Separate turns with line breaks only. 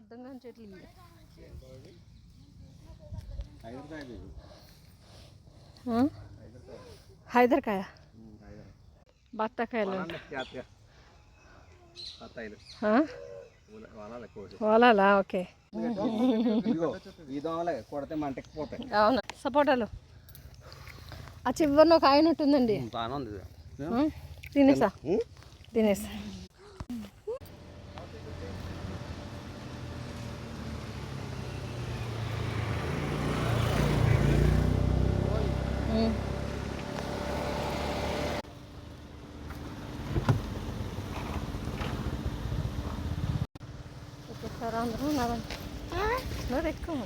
అర్థం కాని చెట్లు ఇవి. హైదర్కాయ, బత్తాకాయలు, వాలాలా. ఓకే, అవును. సపోటాలు ఆ చివరిలో ఒక ఆయన ఉంటుందండి. తినేసా తినేసా. వచ్చేసారా అందరూ? ఎక్కువ